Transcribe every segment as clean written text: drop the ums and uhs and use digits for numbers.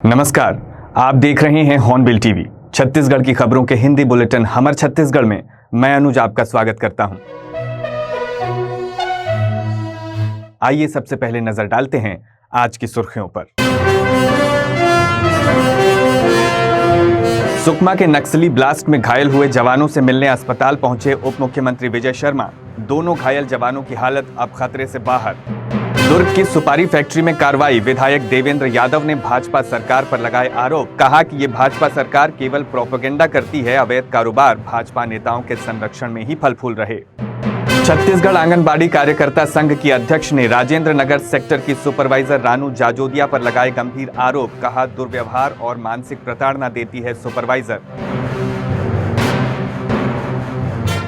नमस्कार, आप देख रहे हैं हॉर्नबिल टीवी। छत्तीसगढ़ की खबरों के हिंदी बुलेटिन हमर छत्तीसगढ़ में मैं अनुज आपका स्वागत करता हूं। आइए सबसे पहले नजर डालते हैं आज की सुर्खियों पर। सुकमा के नक्सली ब्लास्ट में घायल हुए जवानों से मिलने अस्पताल पहुंचे उप मुख्यमंत्री विजय शर्मा। दोनों घायल जवानों की हालत अब खतरे से बाहर। दुर्ग की सुपारी फैक्ट्री में कार्रवाई। विधायक देवेंद्र यादव ने भाजपा सरकार पर लगाए आरोप। कहा कि ये भाजपा सरकार केवल प्रोपेगेंडा करती है, अवैध कारोबार भाजपा नेताओं के संरक्षण में ही फल फूल रहे। छत्तीसगढ़ आंगनबाड़ी कार्यकर्ता संघ की अध्यक्ष ने राजेंद्र नगर सेक्टर की सुपरवाइजर रानू जाजोदिया पर लगाए गंभीर आरोप। कहा दुर्व्यवहार और मानसिक प्रताड़ना देती है सुपरवाइजर।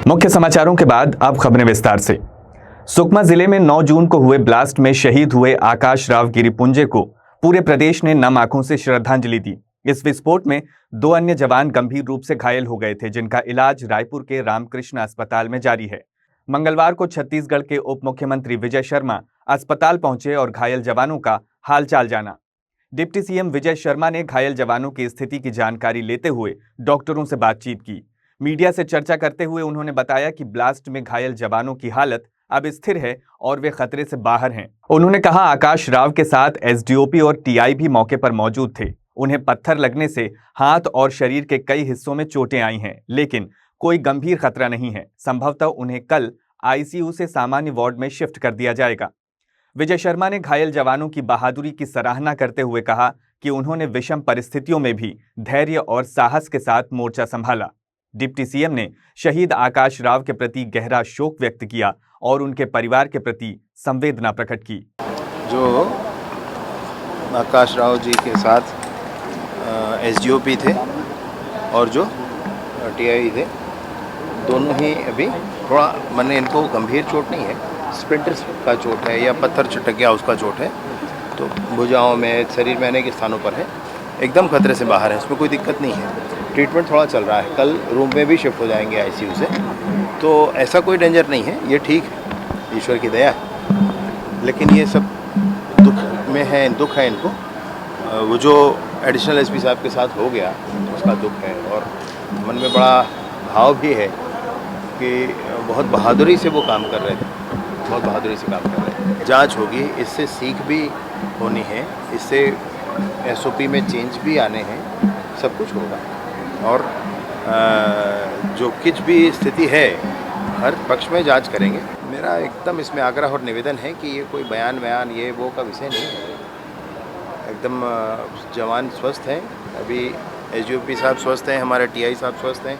मुख्य समाचारों के बाद अब खबरें विस्तार से। सुकमा जिले में 9 जून को हुए ब्लास्ट में शहीद हुए आकाश राव गिरिपुंजे को पूरे प्रदेश ने नम आंखों से श्रद्धांजलि दी। इस विस्फोट में 2 अन्य जवान गंभीर रूप से घायल हो गए थे, जिनका इलाज रायपुर के रामकृष्ण अस्पताल में जारी है। मंगलवार को छत्तीसगढ़ के उप मुख्यमंत्री विजय शर्मा अस्पताल पहुंचे और घायल जवानों का हालचाल जाना। डिप्टी सीएम विजय शर्मा ने घायल जवानों की स्थिति की जानकारी लेते हुए डॉक्टरों से बातचीत की। मीडिया से चर्चा करते हुए उन्होंने बताया कि ब्लास्ट में घायल जवानों की हालत अब स्थिर है और वे खतरे से बाहर हैं। उन्होंने कहा आकाश राव के साथ एसडीओपी और टीआई भी मौके पर मौजूद थे। उन्हें पत्थर लगने से हाथ और शरीर के कई हिस्सों में चोटें आई हैं, लेकिन कोई गंभीर खतरा नहीं है। संभवतः उन्हें कल आईसीयू से सामान्य वार्ड में शिफ्ट कर दिया जाएगा। विजय शर्मा ने घायल जवानों की बहादुरी की सराहना करते हुए कहा कि उन्होंने विषम परिस्थितियों में भी धैर्य और साहस के साथ मोर्चा संभाला। डिप्टी सीएम ने शहीद आकाश राव के प्रति गहरा शोक व्यक्त किया और उनके परिवार के प्रति संवेदना प्रकट की। जो आकाश राव जी के साथ एसडीओपी थे और जो टीआई थे, दोनों ही अभी थोड़ा मैंने इनको गंभीर चोट नहीं है, स्प्लिंटर्स का चोट है या पत्थर चटक गया उसका चोट है, तो भुजाओं में, शरीर में अनेक स्थानों पर है। एकदम खतरे से बाहर है, उसमें कोई दिक्कत नहीं है। ट्रीटमेंट थोड़ा चल रहा है, कल रूम में भी शिफ्ट हो जाएंगे आईसीयू से, तो ऐसा कोई डेंजर नहीं है। ये ठीक है, ईश्वर की दया है। लेकिन ये सब दुख में है, दुख है इनको। वो जो एडिशनल एसपी साहब के साथ हो गया उसका दुख है और मन में बड़ा भाव भी है कि बहुत बहादुरी से वो काम कर रहे थे, बहुत बहादुरी से काम कर रहे हैं। जांच होगी, इससे सीख भी होनी है, इससे एसओपी में चेंज भी आने हैं, सब कुछ होगा। और जो कुछ भी स्थिति है हर पक्ष में जांच करेंगे। मेरा एकदम इसमें आग्रह और निवेदन है कि ये कोई बयान ये वो का विषय नहीं है। एकदम जवान स्वस्थ हैं, अभी एसडीओपी साहब स्वस्थ हैं, हमारे टीआई साहब स्वस्थ हैं,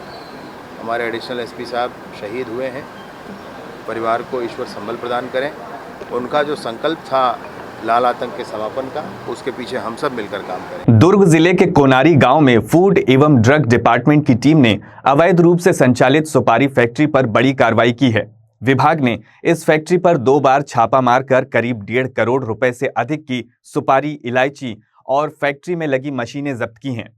हमारे एडिशनल एसपी साहब शहीद हुए हैं। परिवार को ईश्वर संबल प्रदान करें। उनका जो संकल्प था लाल आतंक के समापन का, उसके पीछे हम सब मिलकर काम करें। दुर्ग जिले के कोनारी गांव में फूड एवं ड्रग डिपार्टमेंट की टीम ने अवैध रूप से संचालित सुपारी फैक्ट्री पर बड़ी कार्रवाई की है। विभाग ने इस फैक्ट्री पर 2 बार छापा मारकर करीब 1.5 करोड़ रुपए से अधिक की सुपारी, इलायची और फैक्ट्री में लगी मशीनें जब्त की हैं।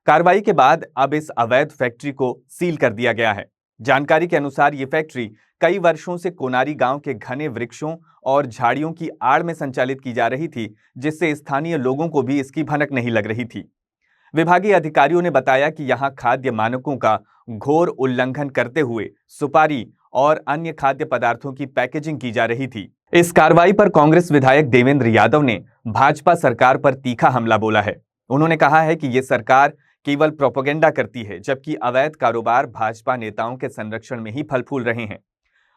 कार्रवाई के बाद अब इस अवैध फैक्ट्री को सील कर दिया गया है। जानकारी के अनुसार ये फैक्ट्री कई वर्षों से कोनारी गांव के घने वृक्षों और झाड़ियों की आड़ में संचालित की जा रही थी, जिससे स्थानीय लोगों को भी इसकी भनक नहीं लग रही थी। विभागीय अधिकारियों ने बताया कि यहां खाद्य मानकों का घोर उल्लंघन करते हुए सुपारी और अन्य खाद्य पदार्थों की पैकेजिंग की जा रही थी। इस कार्रवाई पर कांग्रेस विधायक देवेंद्र यादव ने भाजपा सरकार पर तीखा हमला बोला है। उन्होंने कहा है कि ये सरकार केवल प्रोपेगेंडा करती है, जबकि अवैध कारोबार भाजपा नेताओं के संरक्षण में ही फल फूल रहे हैं।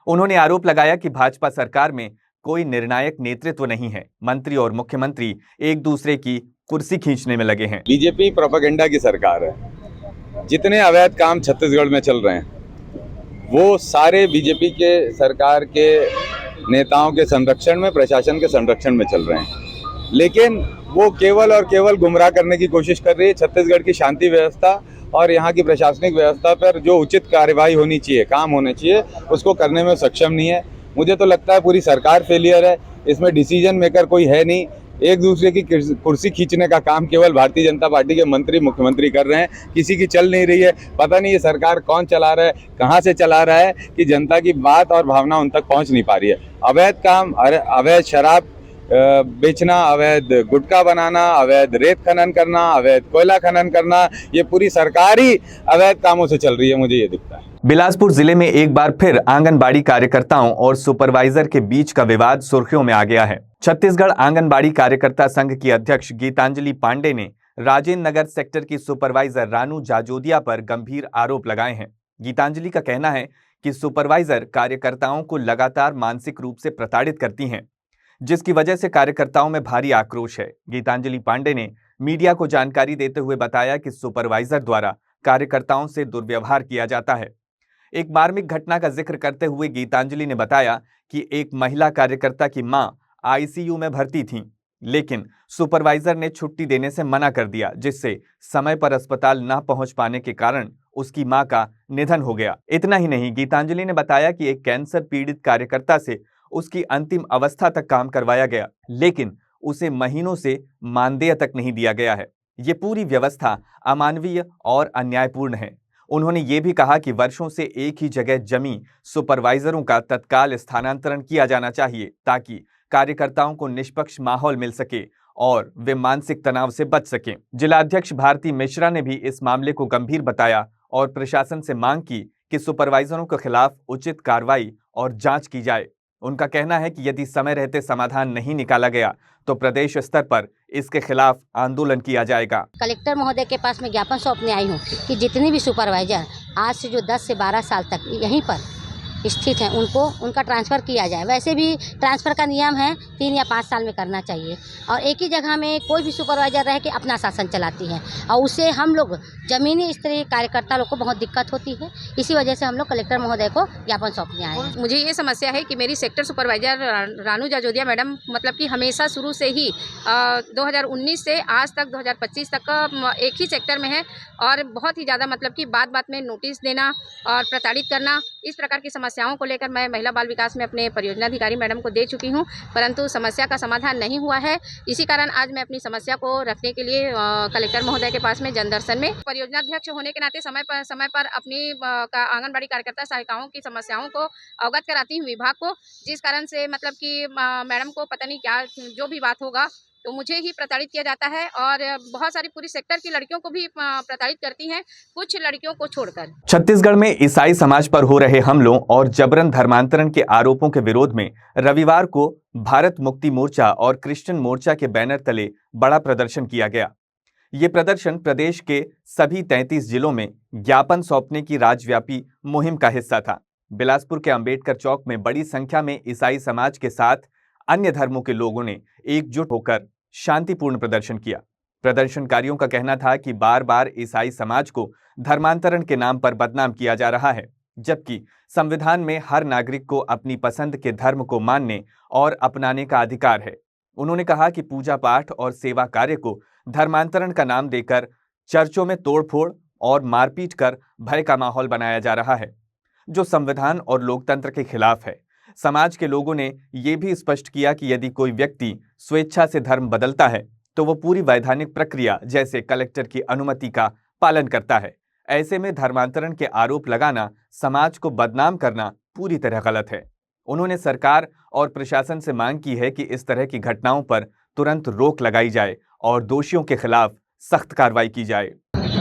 उन्होंने आरोप लगाया कि भाजपा सरकार में कोई निर्णायक नेतृत्व नहीं है। मंत्री और मुख्यमंत्री एक दूसरे की कुर्सी खींचने में लगे हैं। बीजेपी प्रोपेगेंडा की सरकार है। जितने अवैध काम छत्तीसगढ़ में चल रहे हैं वो सारे बीजेपी के सरकार के नेताओं के संरक्षण में, प्रशासन के संरक्षण में चल रहे हैं। लेकिन वो केवल और केवल गुमराह करने की कोशिश कर रही है। छत्तीसगढ़ की शांति व्यवस्था और यहाँ की प्रशासनिक व्यवस्था पर जो उचित कार्यवाही होनी चाहिए, काम होने चाहिए, उसको करने में सक्षम नहीं है। मुझे तो लगता है पूरी सरकार फेलियर है। इसमें डिसीजन मेकर कोई है नहीं। एक दूसरे की कुर्सी खींचने का काम केवल भारतीय जनता पार्टी के मंत्री, मुख्यमंत्री कर रहे हैं। किसी की चल नहीं रही है। पता नहीं ये सरकार कौन चला रहा है, कहाँ से चला रहा है कि जनता की बात और भावना उन तक पहुँच नहीं पा रही है। अवैध काम, अवैध शराब बेचना, अवैध गुटखा बनाना, अवैध रेत खनन करना, अवैध कोयला खनन करना, ये पूरी सरकारी अवैध कामों से चल रही है, मुझे ये दिखता है। बिलासपुर जिले में एक बार फिर आंगनबाड़ी कार्यकर्ताओं और सुपरवाइजर के बीच का विवाद सुर्खियों में आ गया है। छत्तीसगढ़ आंगनबाड़ी कार्यकर्ता संघ की अध्यक्ष गीतांजलि पांडे ने राजेंद्र नगर सेक्टर की सुपरवाइजर रानू जाजोदिया पर गंभीर आरोप लगाए हैं। गीतांजलि का कहना है कि सुपरवाइजर कार्यकर्ताओं को लगातार मानसिक रूप से प्रताड़ित करती हैं, जिसकी वजह से कार्यकर्ताओं में भारी आक्रोश है। गीतांजलि पांडे ने मीडिया को जानकारी देते हुए बताया कि सुपरवाइजर द्वारा कार्यकर्ताओं से दुर्व्यवहार किया जाता है। एक मार्मिक घटना का जिक्र करते हुए गीतांजलि ने बताया कि एक महिला कार्यकर्ता की मां आईसीयू में भर्ती थीं, लेकिन सुपरवाइजर ने छुट्टी देने से मना कर दिया, जिससे समय पर अस्पताल न पहुंच पाने के कारण उसकी मां का निधन हो गया। इतना ही नहीं, गीतांजलि ने बताया कि एक कैंसर पीड़ित कार्यकर्ता से उसकी अंतिम अवस्था तक काम करवाया गया, लेकिन उसे महीनों से मानदेय तक नहीं दिया गया है। ये पूरी व्यवस्था अमानवीय और अन्यायपूर्ण है। उन्होंने ये भी कहा कि वर्षों से एक ही जगह जमी सुपरवाइजरों का तत्काल स्थानांतरण किया जाना चाहिए, ताकि कार्यकर्ताओं को निष्पक्ष माहौल मिल सके और वे मानसिक तनाव से बच सकें। जिलाध्यक्ष भारती मिश्रा ने भी इस मामले को गंभीर बताया और प्रशासन से मांग की कि सुपरवाइजरों के खिलाफ उचित कार्रवाई और जांच की जाए। उनका कहना है कि यदि समय रहते समाधान नहीं निकाला गया तो प्रदेश स्तर पर इसके खिलाफ आंदोलन किया जाएगा। कलेक्टर महोदय के पास मैं ज्ञापन सौंपने आई हूँ कि जितनी भी सुपरवाइजर आज से जो 10 से 12 साल तक यहीं पर स्थित हैं, उनको उनका ट्रांसफ़र किया जाए। वैसे भी ट्रांसफ़र का नियम है 3 या 5 साल में करना चाहिए, और एक ही जगह में कोई भी सुपरवाइजर रह के अपना शासन चलाती है, और उससे हम लोग ज़मीनी स्तरीय कार्यकर्ता लोग को बहुत दिक्कत होती है। इसी वजह से हम लोग कलेक्टर महोदय को ज्ञापन सौंपने आए हैं। मुझे ये समस्या है कि मेरी sector supervisor Ranu Jajodia madam मतलब कि हमेशा शुरू से ही 2019 से आज तक 2025 तक एक ही सेक्टर में है, और बहुत ही ज़्यादा मतलब कि बात बात में नोटिस देना और प्रताड़ित करना, इस प्रकार की समस्याओं को लेकर मैं महिला बाल विकास में अपने परियोजना अधिकारी मैडम को दे चुकी हूं, परंतु समस्या का समाधान नहीं हुआ है। इसी कारण आज मैं अपनी समस्या को रखने के लिए कलेक्टर महोदय के पास में जनदर्शन में परियोजना अध्यक्ष होने के नाते समय पर अपनी आंगनबाड़ी कार्यकर्ता सहायिकाओं की समस्याओं को अवगत कराती हूँ विभाग को, जिस कारण से मतलब कि मैडम को पता नहीं क्या जो भी बात होगा तो मुझे ही प्रताड़ित किया जाता है, और बहुत सारी पूरी सेक्टर की लड़कियों को भी प्रताड़ित करती हैं, कुछ लड़कियों को छोड़कर। छत्तीसगढ़ में ईसाई समाज पर हो रहे हमलों और जबरन धर्मांतरण के आरोपों के विरोध में रविवार को भारत मुक्ति मोर्चा और क्रिश्चियन मोर्चा के बैनर तले बड़ा प्रदर्शन किया गया। ये प्रदर्शन प्रदेश के सभी 33 जिलों में ज्ञापन सौंपने की राज्यव्यापी मुहिम का हिस्सा था। बिलासपुर के अंबेडकर चौक में बड़ी संख्या में ईसाई समाज के साथ अन्य धर्मों के लोगों ने एकजुट होकर शांतिपूर्ण प्रदर्शन किया। प्रदर्शनकारियों का कहना था कि बार बार ईसाई समाज को धर्मांतरण के नाम पर बदनाम किया जा रहा है, जबकि संविधान में हर नागरिक को अपनी पसंद के धर्म को मानने और अपनाने का अधिकार है। उन्होंने कहा कि पूजा पाठ और सेवा कार्य को धर्मांतरण का नाम देकर चर्चों में तोड़फोड़ और मारपीट कर भय का माहौल बनाया जा रहा है, जो संविधान और लोकतंत्र के खिलाफ है। समाज के लोगों ने ये भी स्पष्ट किया कि यदि कोई व्यक्ति स्वेच्छा से धर्म बदलता है तो वो पूरी वैधानिक प्रक्रिया जैसे कलेक्टर की अनुमति का पालन करता है। ऐसे में धर्मांतरण के आरोप लगाना, समाज को बदनाम करना पूरी तरह गलत है। उन्होंने सरकार और प्रशासन से मांग की है कि इस तरह की घटनाओं पर तुरंत रोक लगाई जाए और दोषियों के खिलाफ सख्त कार्रवाई की जाए।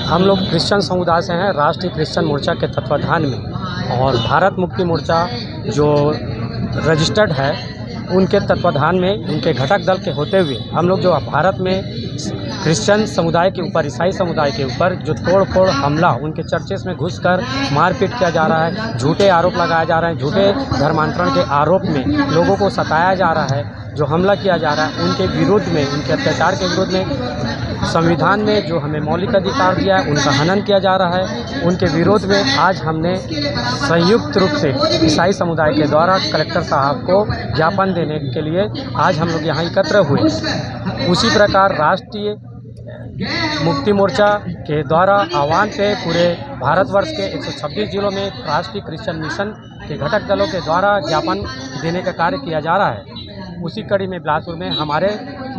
हम लोग क्रिश्चियन समुदाय से हैं, राष्ट्रीय क्रिश्चियन मोर्चा के तत्वाधान में, और भारत मुक्ति मोर्चा जो रजिस्टर्ड है उनके तत्वाधान में, उनके घटक दल के होते हुए हम लोग जो भारत में क्रिश्चियन समुदाय के ऊपर, ईसाई समुदाय के ऊपर जो तोड़-फोड़ हमला, उनके चर्चेस में घुसकर मारपीट किया जा रहा है, झूठे आरोप लगाए जा रहे हैं, झूठे धर्मांतरण के आरोप में लोगों को सताया जा रहा है, जो हमला किया जा रहा है, उनके विरोध में, उनके अत्याचार के विरोध में संविधान में जो हमें मौलिक अधिकार दिया है उनका हनन किया जा रहा है। उनके विरोध में आज हमने संयुक्त रूप से ईसाई समुदाय के द्वारा कलेक्टर साहब को ज्ञापन देने के लिए आज हम लोग यहाँ एकत्र हुए। उसी प्रकार राष्ट्रीय मुक्ति मोर्चा के द्वारा आह्वान पे पूरे भारतवर्ष के 126 जिलों में राष्ट्रीय क्रिश्चियन मिशन के घटक दलों के द्वारा ज्ञापन देने का कार्य किया जा रहा है। उसी कड़ी में बिलासपुर में हमारे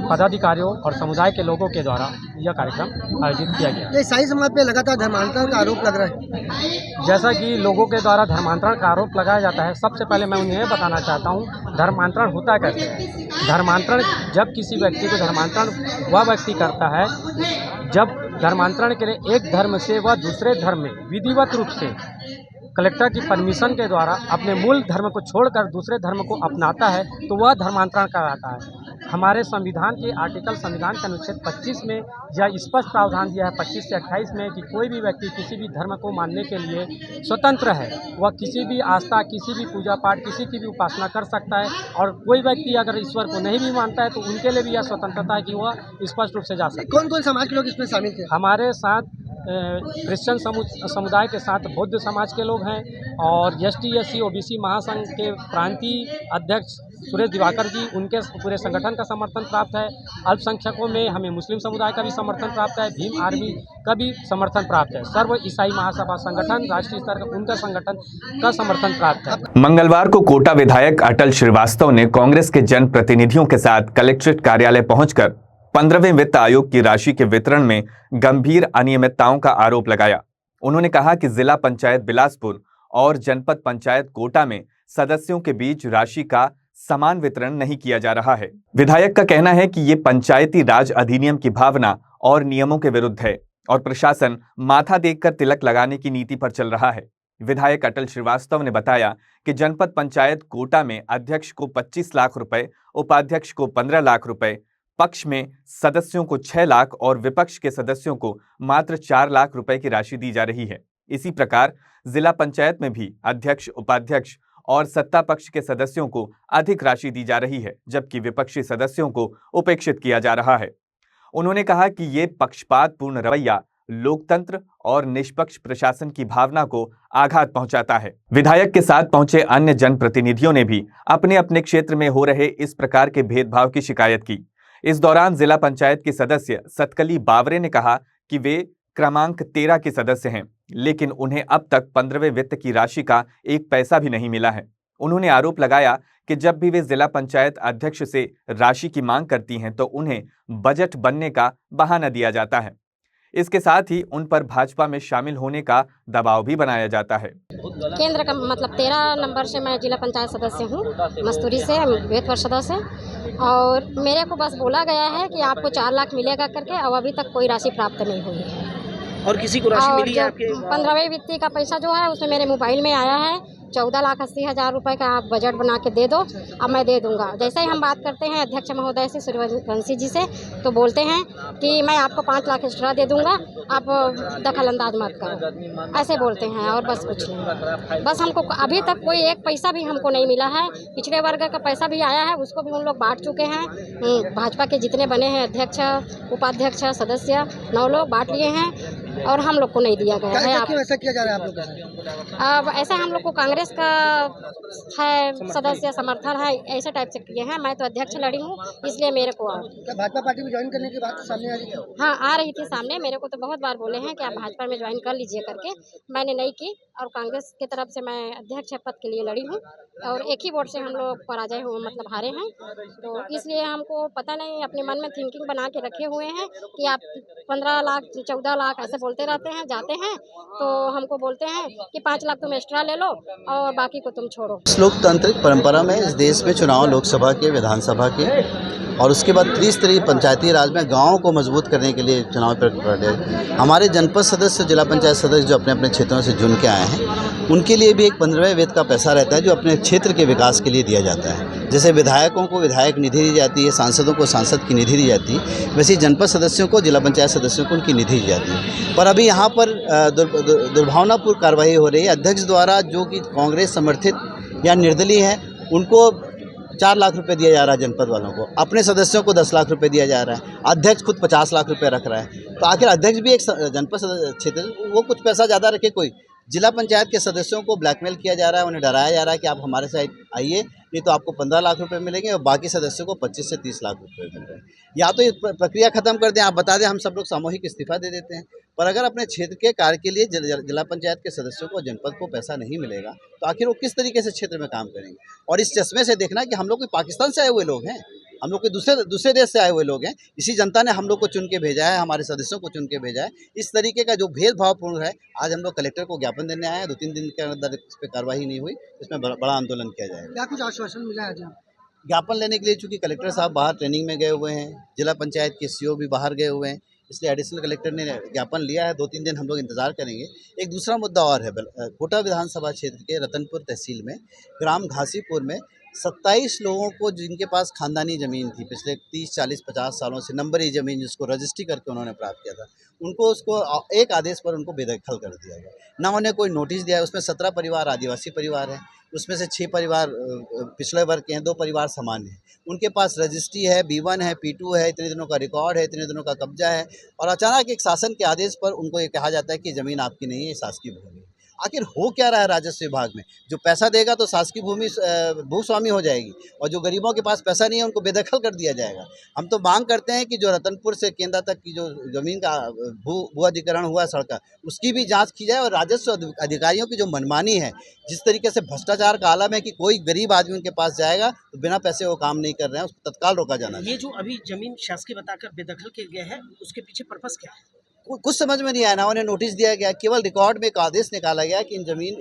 पदाधिकारियों और समुदाय के लोगों के द्वारा यह कार्यक्रम आयोजित किया गया। ये ईसाई समाज पे लगातार धर्मांतरण का आरोप लग रहा है। जैसा कि लोगों के द्वारा धर्मांतरण का आरोप लगाया जाता है, सबसे पहले मैं उन्हें बताना चाहता हूँ धर्मांतरण होता कैसे है। धर्मांतरण जब किसी व्यक्ति को धर्मांतरण वह व्यक्ति करता है जब धर्मांतरण के लिए एक धर्म से वह दूसरे धर्म में विधिवत रूप से कलेक्टर की परमिशन के द्वारा अपने मूल धर्म को छोड़कर दूसरे धर्म को अपनाता है तो वह धर्मांतरण कराता है। हमारे संविधान के संविधान के अनुच्छेद 25 में यह स्पष्ट प्रावधान दिया है 25 से 28 में कि कोई भी व्यक्ति किसी भी धर्म को मानने के लिए स्वतंत्र है। वह किसी भी आस्था, किसी भी पूजा पाठ, किसी की भी उपासना कर सकता है और कोई व्यक्ति अगर ईश्वर को नहीं भी मानता है तो उनके लिए भी यह स्वतंत्रता है कि वह स्पष्ट रूप से जा सकते। कौन कौन समाज के लोग इसमें शामिल थे? हमारे साथ क्रिश्चियन समुदाय के साथ बौद्ध समाज के लोग हैं और ST SC OBC महासंघ के प्रांतीय अध्यक्ष सुरेश दिवाकर जी, उनके पूरे संगठन का समर्थन प्राप्त है। अल्पसंख्यकों में हमें मुस्लिम समुदाय का भी समर्थन प्राप्त है, भीम आर्मी का भी समर्थन प्राप्त है, सर्व ईसाई महासभा संगठन राष्ट्रीय स्तर का उनका संगठन का समर्थन प्राप्त है। मंगलवार को कोटा विधायक अटल श्रीवास्तव ने कांग्रेस के जनप्रतिनिधियों के साथ कलेक्ट्रेट कार्यालय पहुंचकर 15वें वित्त आयोग की राशि के वितरण में गंभीर अनियमितताओं का आरोप लगाया। उन्होंने कहा कि जिला पंचायत बिलासपुर और जनपद पंचायत कोटा में सदस्यों के बीच राशि का समान वितरण नहीं किया जा रहा है। विधायक का कहना है कि ये पंचायती राज अधिनियम की भावना और नियमों के विरुद्ध है और प्रशासन माथा देखकर तिलक लगाने की नीति पर चल रहा है। विधायक अटल श्रीवास्तव ने बताया कि जनपद पंचायत कोटा में अध्यक्ष को 25 लाख रुपए, उपाध्यक्ष को 15 लाख रुपए, पक्ष में सदस्यों को 6 लाख और विपक्ष के सदस्यों को मात्र 4 लाख रुपए की राशि दी जा रही है। इसी प्रकार जिला पंचायत में भी अध्यक्ष, उपाध्यक्ष और सत्ता पक्ष के सदस्यों को अधिक राशि दी जा रही है, जबकि विपक्षी सदस्यों को उपेक्षित किया जा रहा है। उन्होंने कहा कि ये पक्षपातपूर्ण रवैया लोकतंत्र और निष्पक्ष प्रशासन की भावना को आघात पहुंचाता है। विधायक के साथ पहुंचे अन्य जनप्रतिनिधियों ने भी अपने अपने क्षेत्र में हो रहे इस प्रकार के भेदभाव की शिकायत की। इस दौरान जिला पंचायत की सदस्य सतकली बावरे ने कहा कि वे क्रमांक 13 के सदस्य हैं, लेकिन उन्हें अब तक 15वें वित्त की राशि का एक पैसा भी नहीं मिला है। उन्होंने आरोप लगाया कि जब भी वे जिला पंचायत अध्यक्ष से राशि की मांग करती हैं तो उन्हें बजट बनने का बहाना दिया जाता है। इसके साथ ही उन पर भाजपा में शामिल होने का दबाव भी बनाया जाता है। केंद्र का मतलब 13 नंबर से मैं जिला पंचायत सदस्य हूँ, मस्तूरी से वित्त परिषद से, और मेरे को बस बोला गया है कि आपको 4 लाख मिलेगा करके, और अभी तक कोई राशि प्राप्त नहीं हुई है। और किसी को राशि मिली है आपके? 15वें वित्तीय का पैसा जो है उसमें मेरे मोबाइल में आया है 14,80,000 रुपये का आप बजट बना के दे दो, अब मैं दे दूंगा। जैसे ही हम बात करते हैं अध्यक्ष महोदय से, सूर्यवंशी जी से, तो बोलते हैं कि मैं आपको 5 लाख एक्स्ट्रा दे दूंगा, आप दखल अंदाज मत करो, ऐसे बोलते हैं। और बस कुछ नहीं, बस हमको अभी तक कोई एक पैसा भी हमको नहीं मिला है। पिछड़े वर्ग का पैसा भी आया है, उसको भी हम लोग बांट चुके हैं। भाजपा के जितने बने हैं अध्यक्ष, उपाध्यक्ष, सदस्य 9 लोग बांट लिए हैं और हम लोग को नहीं दिया गया है। क्यों ऐसा किया जा रहा है आप लोगों से? अब ऐसा हम लोग को कांग्रेस का है सदस्य समर्थन है, ऐसे टाइप से किए हैं। मैं तो अध्यक्ष लड़ी हूँ, इसलिए मेरे को क्या भाजपा पार्टी में ज्वाइन करने की बात सामने आ रही है? हाँ, आ रही थी सामने। मेरे को तो बहुत बार बोले हैं कि आप भाजपा में ज्वाइन कर लीजिए करके, मैंने नहीं की। और कांग्रेस की तरफ से मैं अध्यक्ष पद के लिए लड़ी हूँ और एक ही वोट से हम लोग पराजय हुए, मतलब हारे हैं। तो इसलिए हमको पता नहीं, अपने मन में थिंकिंग बना के रखे हुए हैं कि आप 15 लाख 14 लाख ऐसे बोलते रहते हैं, जाते हैं तो हमको बोलते हैं कि 5 लाख तुम एक्स्ट्रा ले लो और बाकी को तुम छोड़ो। इस लोकतांत्रिक परंपरा में इस देश में चुनाव लोकसभा के, विधानसभा के और उसके बाद त्रिस्तरीय पंचायती राज में गाँव को मजबूत करने के लिए चुनाव प्रक्रिया। हमारे जनपद सदस्य, जिला पंचायत सदस्य जो अपने अपने क्षेत्रों से चुन के आए हैं, उनके लिए भी एक 15वें वित्त का पैसा रहता है जो अपने क्षेत्र के विकास के लिए दिया जाता है। जैसे विधायकों को विधायक निधि दी जाती है, सांसदों को सांसद की निधि दी जाती है, वैसे ही जनपद सदस्यों को, जिला पंचायत सदस्यों को उनकी निधि दी जाती है। पर अभी यहाँ पर दुर्भावनापूर्ण कार्रवाई हो रही है। अध्यक्ष द्वारा, जो कि कांग्रेस समर्थित या निर्दलीय है, उनको 4 लाख रुपए दिया जा रहा है जनपद वालों को, अपने सदस्यों को 10 लाख रुपए दिया जा रहा है, अध्यक्ष खुद 50 लाख रुपए रख रहा है। तो आखिर अध्यक्ष भी एक जनपद क्षेत्र, वो कुछ पैसा ज़्यादा रखे, कोई जिला पंचायत के सदस्यों को ब्लैकमेल किया जा रहा है, उन्हें डराया जा रहा है कि आप हमारे साथ आइए, नहीं तो आपको 15 लाख रुपए मिलेंगे और बाकी सदस्यों को 25 से 30 लाख रुपए मिल रहे हैं। या तो ये प्रक्रिया खत्म कर दें, आप बता दें हम सब लोग सामूहिक इस्तीफा दे देते हैं। पर अगर अपने क्षेत्र के कार्य के लिए जिला पंचायत के सदस्यों को, जनपद को पैसा नहीं मिलेगा तो आखिर वो किस तरीके से क्षेत्र में काम करेंगे? और इस चश्मे से देखना कि हम लोग कोई पाकिस्तान से आए हुए लोग हैं, हम लोग के दूसरे देश से आए हुए लोग हैं। इसी जनता ने हम लोग को चुन के भेजा है, हमारे सदस्यों को चुन के भेजा है। इस तरीके का जो भेदभावपूर्ण है, आज हम लोग कलेक्टर को ज्ञापन देने आए हैं। 2-3 दिन के अंदर इस पर कार्रवाई नहीं हुई, इसमें बड़ा आंदोलन किया जाएगा। क्या कुछ आश्वासन मिला है? ज्ञापन लेने के लिए चूंकि कलेक्टर साहब बाहर ट्रेनिंग में गए हुए हैं, जिला पंचायत के सीओ भी बाहर गए हुए हैं, इसलिए एडिशनल कलेक्टर ने ज्ञापन लिया है। 2-3 दिन हम लोग इंतजार करेंगे। एक दूसरा मुद्दा और है, कोटा विधानसभा क्षेत्र के रतनपुर तहसील में ग्राम घासीपुर में 27 लोगों को जिनके पास खानदानी ज़मीन थी, पिछले 30, 40, 50 सालों से नंबरी ज़मीन जिसको रजिस्ट्री करके उन्होंने प्राप्त किया था, उनको उसको एक आदेश पर उनको बेदखल कर दिया गया। ना उन्हें कोई नोटिस दिया है। उसमें 17 परिवार आदिवासी परिवार हैं, उसमें से 6 परिवार पिछड़े वर्ग के हैं, 2 परिवार सामान्य हैं। उनके पास रजिस्ट्री है, B1 है, P2 है, इतने दिनों का रिकॉर्ड है, इतने दिनों का कब्जा है, और अचानक एक शासन के आदेश पर उनको ये कहा जाता है कि ज़मीन आपकी नहीं है, ये शासकीय भूमि है। आखिर हो क्या रहा है राजस्व विभाग में? जो पैसा देगा तो शासकीय भूमि भूस्वामी हो जाएगी, और जो गरीबों के पास पैसा नहीं है उनको बेदखल कर दिया जाएगा। हम तो मांग करते हैं कि जो रतनपुर से केंद्र तक की जो ज़मीन का भू अधिग्रहण हुआ है सड़क, उसकी भी जांच की जाए, और राजस्व अधिकारियों की जो मनमानी है, जिस तरीके से भ्रष्टाचार का आलम है कि कोई गरीब आदमी उनके पास जाएगा तो बिना पैसे वो काम नहीं कर रहे हैं, उसको तत्काल रोका जाना चाहिए। ये जो अभी जमीन शासकीय बताकर बेदखल किया गया है, उसके पीछे पर्पस क्या है? कुछ समझ में नहीं आया। ना उन्हें नोटिस दिया गया, केवल रिकॉर्ड में एक आदेश निकाला गया कि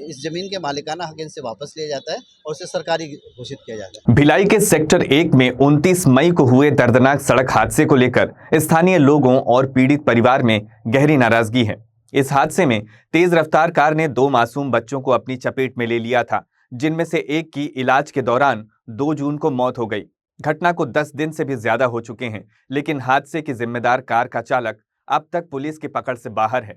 इस जमीन के मालिकाना हक इनसे वापस लिया जाता है और उसे सरकारी घोषित किया जाता है। भिलाई के सेक्टर 1 में 29 मई को हुए दर्दनाक सड़क हादसे को लेकर स्थानीय लोगों और पीड़ित परिवार में गहरी नाराजगी है। इस हादसे में तेज रफ्तार कार ने 2 मासूम बच्चों को अपनी चपेट में ले लिया था, जिनमें से एक की इलाज के दौरान 2 जून को मौत हो गई। घटना को 10 दिन से भी ज्यादा हो चुके हैं, लेकिन हादसे के जिम्मेदार कार का चालक अब तक पुलिस की पकड़ से बाहर है।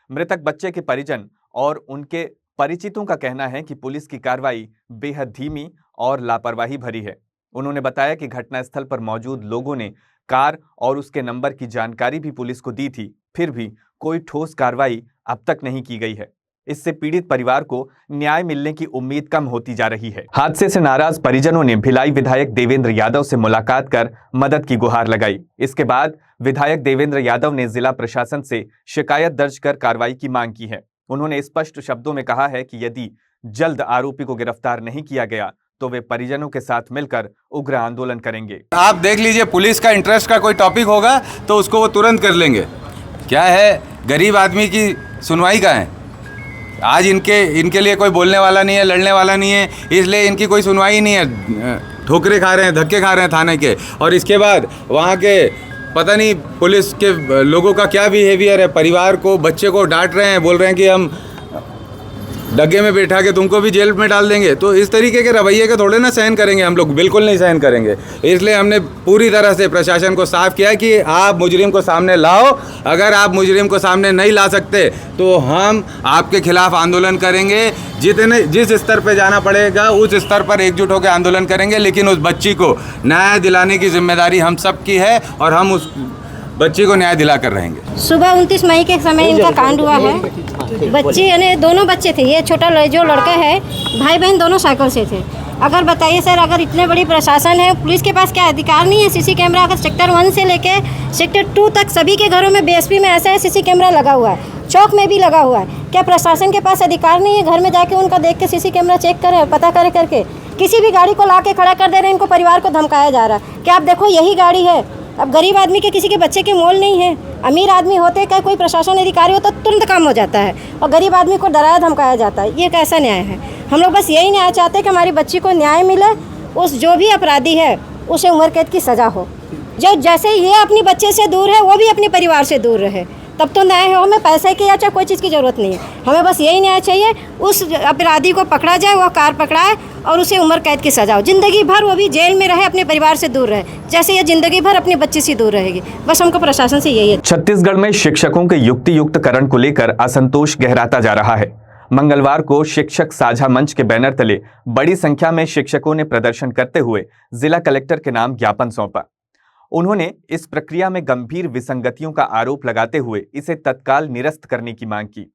मृतक बच्चे के परिजन और उनके परिचितों का कहना है कि पुलिस की कार्रवाई बेहद धीमी और लापरवाही भरी है। उन्होंने बताया कि घटनास्थल पर मौजूद लोगों ने कार और उसके नंबर की जानकारी भी पुलिस को दी थी, फिर भी कोई ठोस कार्रवाई अब तक नहीं की गई है। इससे पीड़ित परिवार को न्याय मिलने की उम्मीद कम होती जा रही है। हादसे से नाराज परिजनों ने भिलाई विधायक देवेंद्र यादव से मुलाकात कर मदद की गुहार लगाई। इसके बाद विधायक देवेंद्र यादव ने जिला प्रशासन से शिकायत दर्ज कर कार्रवाई की मांग की है। उन्होंने स्पष्ट शब्दों में कहा है कि यदि जल्द आरोपी को गिरफ्तार नहीं किया गया तो वे परिजनों के साथ मिलकर उग्र आंदोलन करेंगे। आप देख लीजिए, पुलिस का इंटरेस्ट का कोई टॉपिक होगा तो उसको वो तुरंत कर लेंगे। क्या है, गरीब आदमी की सुनवाई का है। आज इनके लिए कोई बोलने वाला नहीं है, लड़ने वाला नहीं है, इसलिए इनकी कोई सुनवाई नहीं है। ठोकरे खा रहे हैं, धक्के खा रहे हैं थाने के, और इसके बाद वहाँ के पता नहीं पुलिस के लोगों का क्या बिहेवियर है। परिवार को, बच्चे को डांट रहे हैं, बोल रहे हैं कि हम डग्गे में बैठा के तुमको भी जेल में डाल देंगे। तो इस तरीके के रवैये के थोड़े ना सहन करेंगे हम लोग, बिल्कुल नहीं सहन करेंगे। इसलिए हमने पूरी तरह से प्रशासन को साफ किया कि आप मुजरिम को सामने लाओ। अगर आप मुजरिम को सामने नहीं ला सकते तो हम आपके खिलाफ आंदोलन करेंगे। जिस स्तर पे जाना पड़ेगा उस स्तर पर एकजुट होकर आंदोलन करेंगे, लेकिन उस बच्ची को न्याय दिलाने की जिम्मेदारी हम सबकी है और हम उस बच्ची को न्याय दिला कर रहेंगे। सुबह 29 मई के समय इनका कांड हुआ है। बच्चे यानी दोनों बच्चे थे, ये छोटा जो लड़का है, भाई बहन दोनों साइकिल से थे। अगर बताइए सर, अगर इतने बड़ी प्रशासन है, पुलिस के पास क्या अधिकार नहीं है? सीसी कैमरा अगर सेक्टर 1 से लेके सेक्टर 2 तक सभी के घरों में BSP में ऐसा है, सीसी कैमरा लगा हुआ है, चौक में भी लगा हुआ है। क्या प्रशासन के पास अधिकार नहीं है घर में जाके उनका देख के सीसी कैमरा चेक करे, पता करे करके? किसी भी गाड़ी को ला के खड़ा कर दे रहे हैं, इनको परिवार को धमकाया जा रहा है कि आप देखो यही गाड़ी है। अब गरीब आदमी के किसी के बच्चे के मोल नहीं है। अमीर आदमी होते क्या कोई प्रशासन अधिकारी हो तो तुरंत काम हो जाता है, और गरीब आदमी को डराया धमकाया जाता है। ये कैसा न्याय है? हम लोग बस यही न्याय चाहते हैं कि हमारी बच्ची को न्याय मिले, उस जो भी अपराधी है उसे उम्र कैद की सज़ा हो। जो जैसे ये अपनी बच्चे से दूर है वो भी अपने परिवार से दूर रहे, तब तो न्याय हो। हमें पैसे की या चाहे कोई चीज़ की ज़रूरत नहीं है, हमें बस यही न्याय चाहिए। उस अपराधी को पकड़ा जाए, वो कार पकड़ाए और उसे उम्र कैद की सजा हो। ज़िंदगी भर वो भी जेल में रहे, अपने परिवार से दूर रहे, जैसे ये ज़िंदगी भर अपनी बच्ची से दूर रहेगी। बस हमको प्रशासन से यही है। छत्तीसगढ़ में शिक्षकों के युक्तियुक्तकरण को लेकर असंतोष गहराता जा रहा है। मंगलवार को शिक्षक साझा मंच के बैनर तले बड़ी संख्या में शिक्षकों ने प्रदर्शन करते हुए जिला कलेक्टर के नाम ज्ञापन सौंपा। उन्होंने इस प्रक्रिया में गंभीर विसंगतियों का आरोप लगाते हुए इसे तत्काल निरस्त करने की मांग की।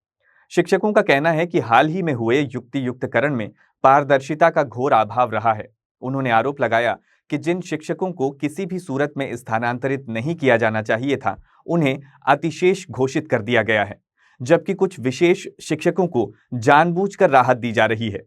शिक्षकों का कहना है कि हाल ही में हुए युक्तियुक्तकरण में पारदर्शिता का घोर अभाव रहा है। उन्होंने आरोप लगाया कि जिन शिक्षकों को किसी भी सूरत में स्थानांतरित नहीं किया जाना चाहिए था, उन्हें अतिशेष घोषित कर दिया गया है, जबकि कुछ विशेष शिक्षकों को जानबूझकर राहत दी जा रही है।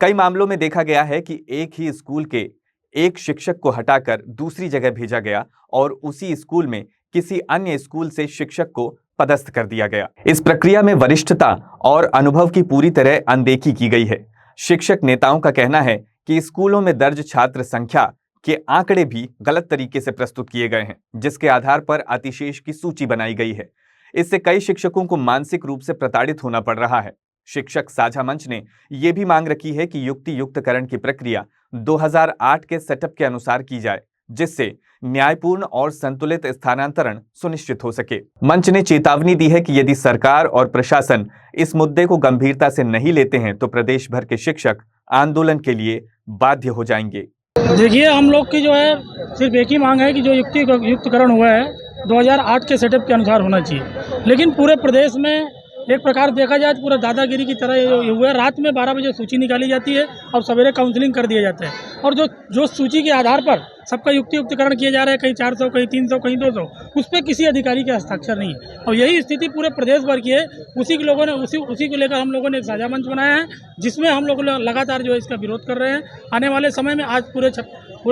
कई मामलों में देखा गया है कि एक ही स्कूल के एक शिक्षक को हटाकर दूसरी जगह भेजा गया और उसी स्कूल में किसी अन्य स्कूल से शिक्षक को पदस्थ कर दिया गया। इस प्रक्रिया में वरिष्ठता और अनुभव की पूरी तरह अनदेखी की गई है। शिक्षक नेताओं का कहना है कि स्कूलों में दर्ज छात्र संख्या के आंकड़े भी गलत तरीके से प्रस्तुत किए गए हैं, जिसके आधार पर अतिशेष की सूची बनाई गई है। इससे कई शिक्षकों को मानसिक रूप से प्रताड़ित होना पड़ रहा है। शिक्षक साझा मंच ने यह भी मांग रखी है कि युक्ति युक्तकरण की प्रक्रिया 2008 के सेटअप के अनुसार की जाए, जिससे न्यायपूर्ण और संतुलित स्थानांतरण सुनिश्चित हो सके। मंच ने चेतावनी दी है कि यदि सरकार और प्रशासन इस मुद्दे को गंभीरता से नहीं लेते हैं तो प्रदेश भर के शिक्षक आंदोलन के लिए बाध्य हो जाएंगे। देखिए, हम लोग की जो है सिर्फ एक ही मांग है कि जो युक्तिकरण हुआ है 2008 के सेटअप के अनुसार होना चाहिए, लेकिन पूरे प्रदेश में एक प्रकार देखा जाए तो पूरा दादागिरी की तरह ये हुआ है। रात में 12 बजे सूची निकाली जाती है और सवेरे काउंसलिंग कर दिया जाता है, और जो सूची के आधार पर सबका युक्तिकरण किया जा रहा है, कहीं 400, कहीं 300, कहीं 200, उस पर किसी अधिकारी के हस्ताक्षर नहीं है। और यही स्थिति पूरे प्रदेश भर की है। उसी को लेकर हम लोगों ने एक साझा मंच बनाया है, जिसमें हम लोग लगातार जो है इसका विरोध कर रहे हैं। आने वाले समय में आज पूरे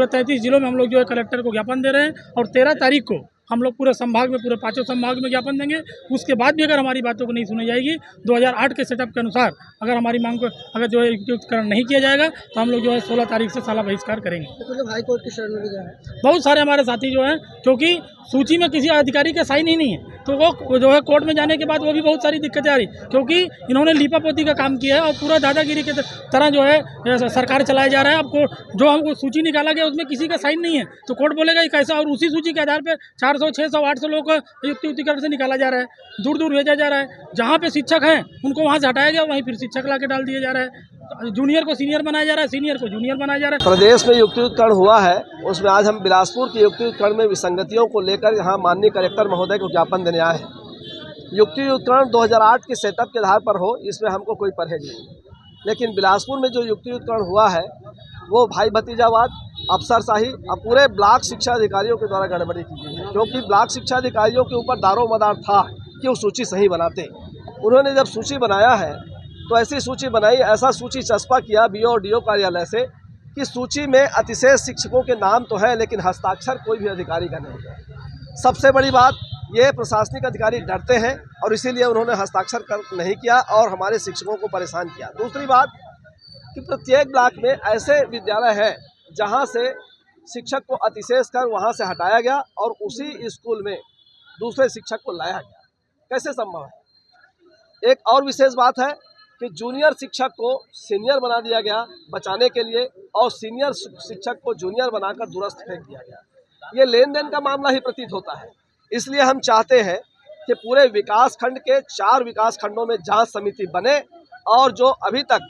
33 जिलों में हम लोग जो है कलेक्टर को ज्ञापन दे रहे हैं, और 13 तारीख को हम लोग पूरे संभाग में, पूरे 5 संभाग में ज्ञापन देंगे। उसके बाद भी अगर हमारी बातों को नहीं सुनी जाएगी, 2008 के सेटअप के अनुसार अगर हमारी मांग को अगर जो है युक्तिकरण नहीं किया जाएगा, तो हम लोग जो है 16 तारीख से साला बहिष्कार करेंगे। मतलब हाई कोर्ट की शरण में भी गए बहुत सारे हमारे साथी जो हैं, क्योंकि सूची में किसी अधिकारी का साइन ही नहीं है, तो वो जो है कोर्ट में जाने के बाद वो भी बहुत सारी दिक्कतें आ रही, क्योंकि इन्होंने लीपापोती का काम किया है और पूरा दादागिरी की तरह जो है सरकार चलाया जा रहा है। आपको जो हमको सूची निकाला गया उसमें किसी का साइन नहीं है, तो कोर्ट बोलेगा ये कैसा, और उसी सूची के आधार पर 400, 600, 800 लोग को युक्तिकरण से निकाला जा रहा है, दूर दूर भेजा जा रहा है। जहाँ पे शिक्षक हैं उनको वहाँ से हटाया गया, वहीं फिर शिक्षक ला के डाल दिया जा रहा है। जूनियर को सीनियर बनाया जा रहा है, सीनियर को जूनियर बनाया जा रहा है। प्रदेश में युक्तिकरण हुआ है, उसमें आज हम बिलासपुर के युक्तिकरण में विसंगतियों को लेकर यहाँ माननीय कलेक्टर महोदय को ज्ञापन देने आए हैं। युक्तिकरण 2008 के सेटअप के आधार पर हो, इसमें हमको कोई परहेज नहीं, लेकिन बिलासपुर में जो युक्तिकरण हुआ है वो भाई भतीजावाद, अफसरशाही और पूरे ब्लॉक शिक्षा अधिकारियों के द्वारा गड़बड़ी की गई है, क्योंकि ब्लॉक शिक्षा अधिकारियों के ऊपर दारोमदार था कि वो सूची सही बनाते। उन्होंने जब सूची बनाया है तो ऐसी सूची बनाई, ऐसा सूची चस्पा किया बीओ और डीओ कार्यालय से कि सूची में अतिशय शिक्षकों के नाम तो है, लेकिन हस्ताक्षर कोई भी अधिकारी का नहीं है। सबसे बड़ी बात, ये प्रशासनिक अधिकारी डरते हैं और इसीलिए उन्होंने हस्ताक्षर नहीं किया और हमारे शिक्षकों को परेशान किया। दूसरी बात कि प्रत्येक ब्लॉक में ऐसे विद्यालय है जहाँ से शिक्षक को अतिशेष कर वहाँ से हटाया गया और उसी स्कूल में दूसरे शिक्षक को लाया गया। कैसे संभव है? एक और विशेष बात है कि जूनियर शिक्षक को सीनियर बना दिया गया बचाने के लिए, और सीनियर शिक्षक को जूनियर बनाकर दुरस्त फेंक दिया गया। ये लेन देन का मामला ही प्रतीत होता है। इसलिए हम चाहते हैं कि पूरे विकास खंड के 4 विकास खंडों में जांच समिति बने और जो अभी तक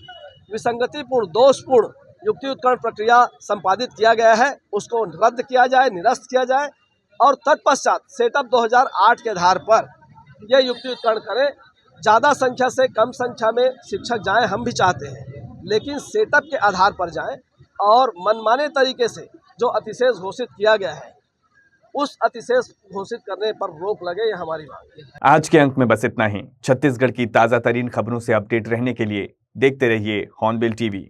विसंगतिपूर्ण, दोषपूर्ण युक्तिकरण प्रक्रिया संपादित किया गया है उसको रद्द किया जाए, निरस्त किया जाए, और तत्पश्चात सेटअप 2008 के आधार पर यह युक्तिकरण करें। ज़्यादा संख्या से कम संख्या में शिक्षक जाएं, हम भी चाहते हैं, लेकिन सेटअप के आधार पर जाएं और मनमाने तरीके से जो अतिशेष घोषित किया गया है उस अतिशेष घोषित करने पर रोक लगे, ये हमारी मांग है। आज के अंक में बस इतना ही। छत्तीसगढ़ की ताज़ा तरीन खबरों से अपडेट रहने के लिए देखते रहिए हॉर्नबिल टीवी।